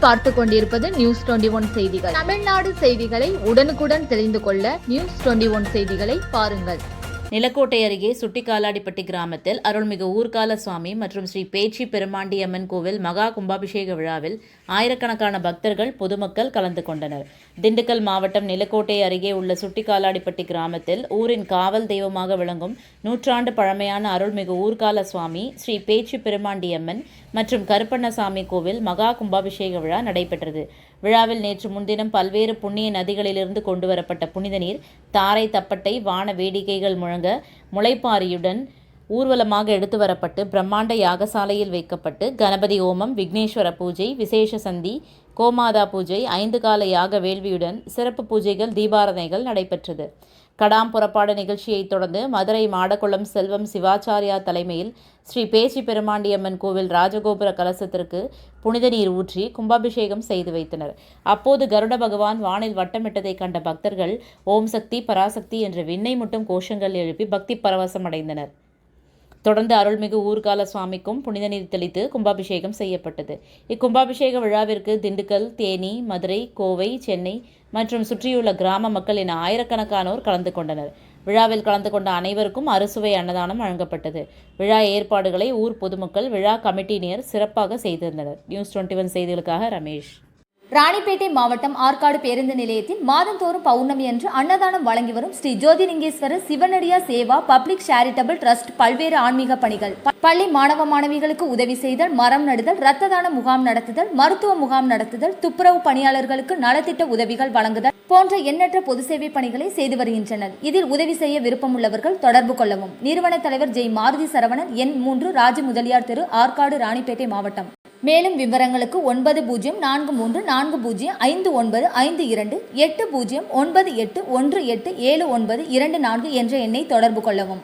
நீங்கள் பார்த்து கொண்டிருப்பது நியூஸ் 21 செய்திகள். தமிழ்நாடு செய்திகளை உடனுக்குடன் தெரிந்து கொள்ள நியூஸ் 21 செய்திகளை பாருங்கள். நிலக்கோட்டை அருகே சுட்டிக்காலாடிப்பட்டி கிராமத்தில் அருள்மிகு ஊர்கால சுவாமி மற்றும் ஸ்ரீ பேச்சி பெருமாண்டியம்மன் கோவில் மகா கும்பாபிஷேக விழாவில் ஆயிரக்கணக்கான பக்தர்கள் பொதுமக்கள் கலந்து கொண்டனர். திண்டுக்கல் மாவட்டம் நிலக்கோட்டை அருகே உள்ள சுட்டிக்காலாடிப்பட்டி கிராமத்தில் ஊரின் காவல் தெய்வமாக விளங்கும் நூற்றாண்டு பழமையான அருள்மிகு ஊர்கால சுவாமி, ஸ்ரீ பேச்சி பெருமாண்டியம்மன் மற்றும் கருப்பண்ணசாமி கோவில் மகா கும்பாபிஷேக விழா நடைபெற்றது. விழாவில் நேற்று முன்தினம் பல்வேறு புண்ணிய நதிகளிலிருந்து கொண்டுவரப்பட்ட புனித நீர், தாரை தப்பட்டை, வான வேடிக்கைகள் முழங்க முளைப்பாரியுடன் ஊர்வலமாக எடுத்து வரப்பட்டு பிரம்மாண்ட யாகசாலையில் வைக்கப்பட்டு கணபதி ஹோமம், விக்னேஸ்வர பூஜை, விசேஷ சந்தி, கோமாதா பூஜை, 5 கால யாக வேள்வியுடன் சிறப்பு பூஜைகள், தீபாராதனைகள் நடைபெற்றது. கடாம் புறப்பாடு நிகழ்ச்சியைத் தொடர்ந்து மதுரை மாடக்குளம் செல்வம் சிவாச்சாரியா தலைமையில் ஸ்ரீ பேச்சி பெருமாண்டியம்மன் கோவில் ராஜகோபுர கலசத்திற்கு புனித நீர் ஊற்றி கும்பாபிஷேகம் செய்து வைத்தனர். அப்போது கருட பகவான் வானில் வட்டமிட்டதை கண்ட பக்தர்கள் ஓம் சக்தி பராசக்தி என்ற விண்ணை முட்டும் கோஷங்கள் எழுப்பி பக்தி பரவசம் அடைந்தனர். தொடர்ந்து அருள்மிகு ஊர்கால சுவாமிக்கும் புனித நீர் தெளித்து கும்பாபிஷேகம் செய்யப்பட்டது. இக்கும்பாபிஷேக விழாவிற்கு திண்டுக்கல், தேனி, மதுரை, கோவை, சென்னை மற்றும் சுற்றியுள்ள கிராம மக்கள் என ஆயிரக்கணக்கானோர் கலந்து கொண்டனர். விழாவில் கலந்து கொண்ட அனைவருக்கும் அறுசுவை அன்னதானம் வழங்கப்பட்டது. விழா ஏற்பாடுகளை ஊர் பொதுமக்கள், விழா கமிட்டியினர் சிறப்பாக செய்திருந்தனர். நியூஸ் 21 செய்திகளுக்காக ரமேஷ். ராணிப்பேட்டை மாவட்டம் ஆற்காடு பேருந்து நிலையத்தில் மாதந்தோறும் பௌர்ணமி அன்று அன்னதானம் வழங்கி வரும் Sri Jothilingeswarar சிவனடியா Seva public charitable trust பல்வேறு ஆன்மீக பணிகள், பள்ளி மாணவ மாணவிகளுக்கு உதவி செய்தல், மரம் நடுதல், இரத்த தான முகாம் நடத்துதல், மருத்துவ முகாம் நடத்துதல், துப்புரவு பணியாளர்களுக்கு நலத்திட்ட உதவிகள் வழங்குதல் போன்ற எண்ணற்ற பொது சேவை பணிகளை செய்து வருகின்றனர். இதில் உதவி செய்ய விருப்பமுள்ளவர்கள் தொடர்பு கொள்ளவும். நிறுவன தலைவர் ஜெய் மாருதி சரவணன், எண் 3, ராஜ முதலியார் தெரு, ஆற்காடு, ராணிப்பேட்டை மாவட்டம். மேலும் விவரங்களுக்கு 90405952 80981879 என்ற எண்ணை தொடர்பு கொள்ளவும்.